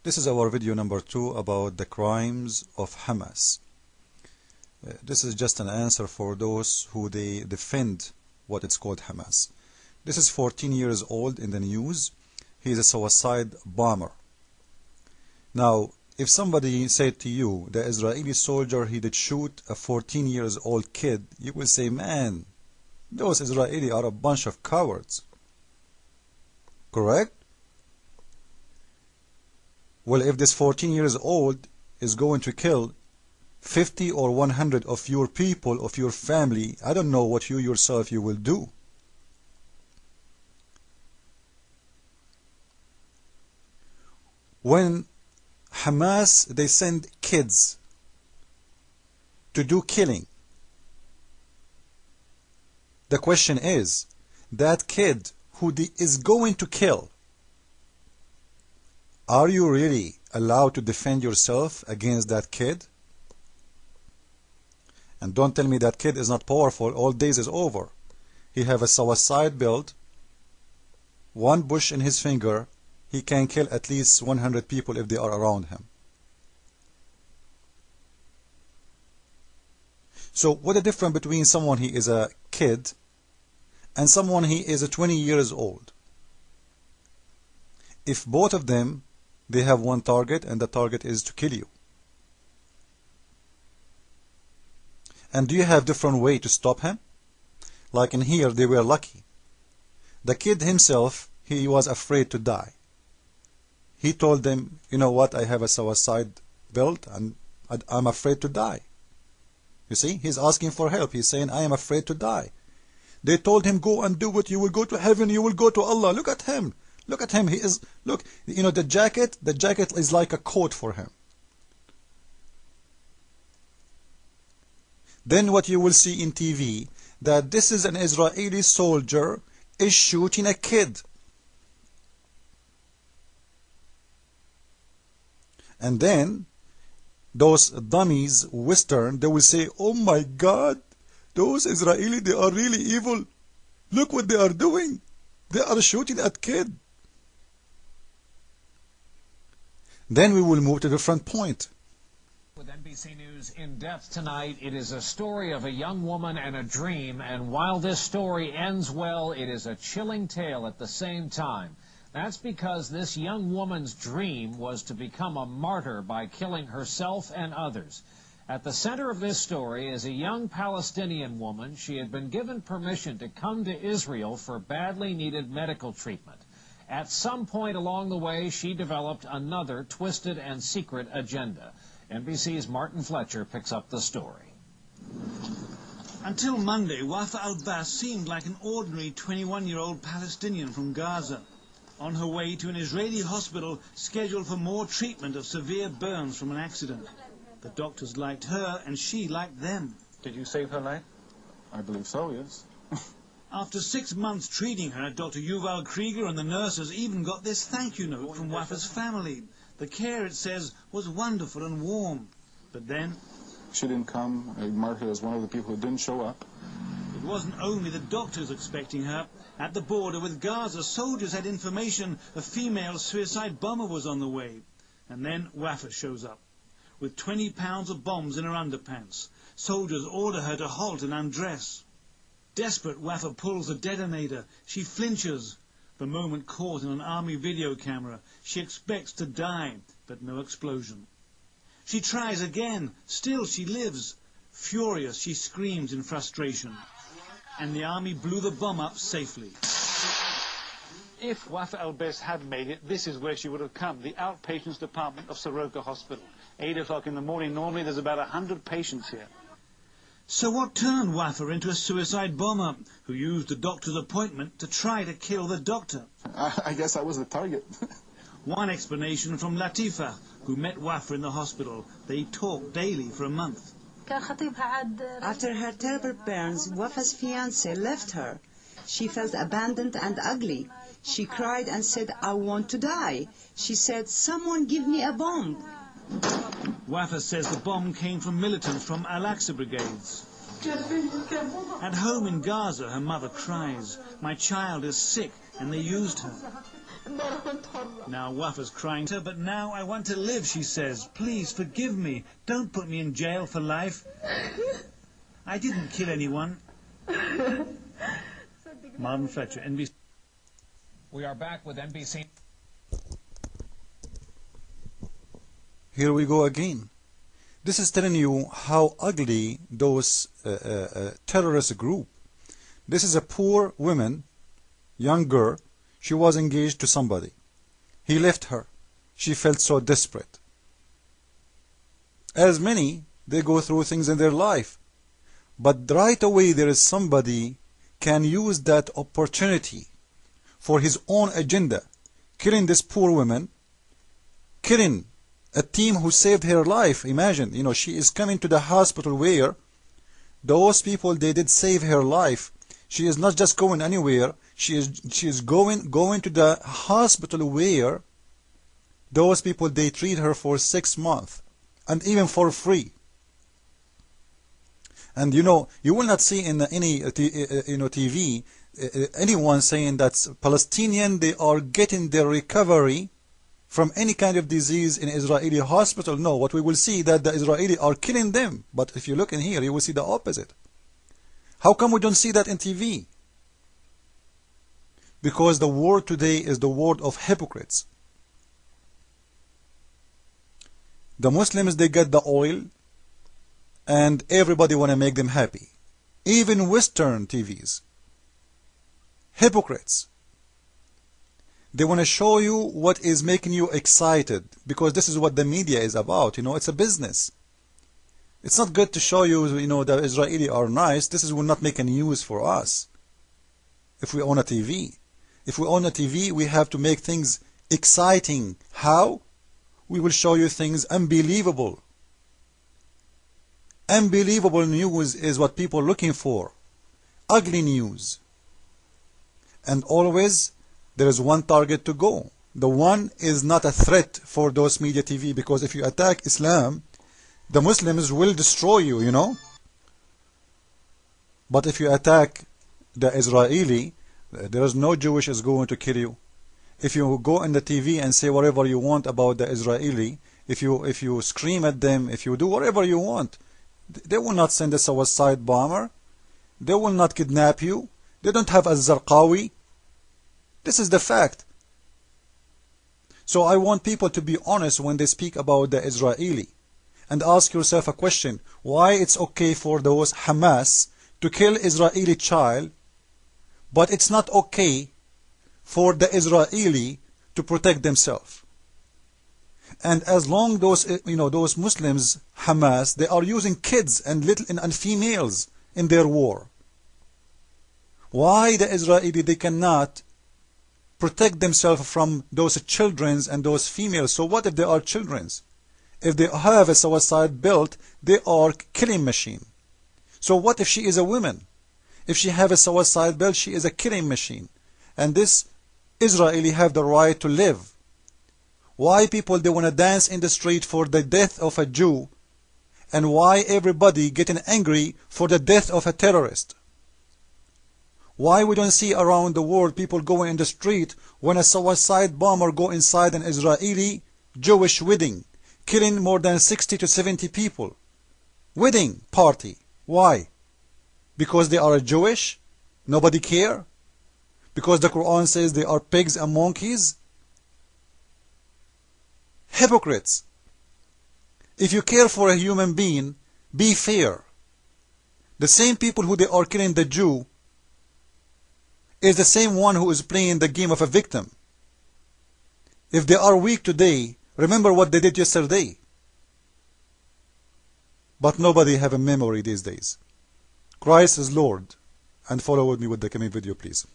This is our video number 2 about the crimes of Hamas. This is just an answer for those who they defend what it's called Hamas. This is 14 years old in the news. He is a suicide bomber. Now, if somebody said to you, the Israeli soldier, he did shoot a 14 years old kid, you will say, man, those Israelis are a bunch of cowards. Correct? Well, if this 14 years old is going to kill 50 or 100 of your people, of your family, I don't know what you yourself you will do. When Hamas, they send kids to do killing, the question is, that kid who is going to kill, are you really allowed to defend yourself against that kid? And don't tell me that kid is not powerful. All days is over. He have a suicide build, one bush in his finger, he can kill at least 100 people if they are around him. So what the difference between someone he is a kid and someone he is a 20 years old? If both of them, they have one target, and the target is to kill you. And do you have different way to stop him? Like in here, they were lucky. The kid himself, he was afraid to die. He told them, you know what, I have a suicide build and I'm afraid to die. You see, he's asking for help. He's saying, I am afraid to die. They told him, go and do it. You will go to heaven. You will go to Allah. Look at him. Look at him. He is, look, you know, the jacket is like a coat for him. Then what you will see in TV, that this is an Israeli soldier is shooting a kid. And then those dummies, Western, they will say, oh my God, those Israelis, they are really evil. Look what they are doing. They are shooting at kid. Then we will move to a different point. With NBC News in depth tonight, it is a story of a young woman and a dream, and while this story ends well, it is a chilling tale at the same time. That's because this young woman's dream was to become a martyr by killing herself and others. At the center of this story is a young Palestinian woman. She had been given permission to come to Israel for badly needed medical treatment. At some point along the way, she developed another twisted and secret agenda. NBC's Martin Fletcher picks up the story. Until Monday, Wafa al-Bas seemed like an ordinary 21-year-old Palestinian from Gaza, on her way to an Israeli hospital scheduled for more treatment of severe burns from an accident. The doctors liked her and she liked them. Did you save her life? I believe so, yes. After 6 months treating her, Dr. Yuval Krieger and the nurses even got this thank you note from Wafa's family. The care, it says, was wonderful and warm. But then she didn't come. I marked her as one of the people who didn't show up. It wasn't only the doctors expecting her. At the border with Gaza, soldiers had information a female suicide bomber was on the way. And then Wafa shows up with 20 pounds of bombs in her underpants. Soldiers order her to halt and undress. Desperate, Wafa pulls the detonator. She flinches. The moment caught in an army video camera. She expects to die, but no explosion. She tries again. Still she lives. Furious, she screams in frustration. And the army blew the bomb up safely. If Wafa al-Bas had made it, this is where she would have come, the outpatients department of Soroka Hospital. 8 o'clock in the morning, normally there's about 100 patients here. So what turned Wafa into a suicide bomber who used the doctor's appointment to try to kill the doctor? I guess I was the target. One explanation from Latifa, who met Wafa in the hospital. They talked daily for a month. After her terrible burns, Wafa's fiancé left her. She felt abandoned and ugly. She cried and said, I want to die. She said, someone give me a bomb. Wafa says the bomb came from militants from Al-Aqsa brigades. At home in Gaza, her mother cries, my child is sick, and they used her. Now Wafa's crying, but now I want to live, she says. Please forgive me. Don't put me in jail for life. I didn't kill anyone. Marvin Fletcher, NBC. We are back with NBC. Here we go again. This is telling you how ugly those terrorist group. This is a poor woman, young girl. She was engaged to somebody. He left her. She felt so desperate. As many, they go through things in their life. But right away there is somebody can use that opportunity for his own agenda, killing this poor woman, killing a team who saved her life. Imagine, she is coming to the hospital where those people, they did save her life. She is not just going anywhere. She is going to the hospital where those people, they treat her for 6 months and even for free. And you will not see in any TV anyone saying that Palestinian, they are getting their recovery from any kind of disease in Israeli hospital. No, what we will see that the Israeli are killing them. But if you look in here, you will see the opposite. How come we don't see that in TV? Because the world today is the world of hypocrites. The Muslims, they get the oil, and everybody want to make them happy. Even Western TVs. Hypocrites. They want to show you what is making you excited, because this is what the media is about. It's a business. It's not good to show you, the Israeli are nice. This will not make any news for us. If we own a TV. If we own a TV, we have to make things exciting. How? We will show you things unbelievable. Unbelievable news is what people are looking for. Ugly news. And always there is one target to go. The one is not a threat for those media TV, because if you attack Islam, the Muslims will destroy you, But if you attack the Israeli, there is no Jewish is going to kill you. If you go in the TV and say whatever you want about the Israeli, if you scream at them, if you do whatever you want, they will not send a suicide bomber. They will not kidnap you. They don't have a Zarqawi. This is the fact. So I want people to be honest when they speak about the Israeli. And ask yourself a question. Why it's okay for those Hamas to kill Israeli child, but it's not okay for the Israeli to protect themselves? And as long those those Muslims, Hamas, they are using kids and and females in their war. Why the Israeli, they cannot protect themselves from those children and those females? So what if they are children? If they have a suicide belt, they are killing machine. So what if she is a woman? If she have a suicide belt, she is a killing machine. And this Israeli have the right to live. Why people, they want to dance in the street for the death of a Jew, and why everybody getting angry for the death of a terrorist? Why we don't see around the world people going in the street when a suicide bomber go inside an Israeli Jewish wedding, killing more than 60 to 70 people? Wedding party. Why? Because they are Jewish? Nobody care? Because the Quran says they are pigs and monkeys? Hypocrites. If you care for a human being, be fair. The same people who they are killing the Jew is the same one who is playing the game of a victim. If they are weak today, remember what they did yesterday. But nobody have a memory these days. Christ is Lord. And follow with me with the coming video, please.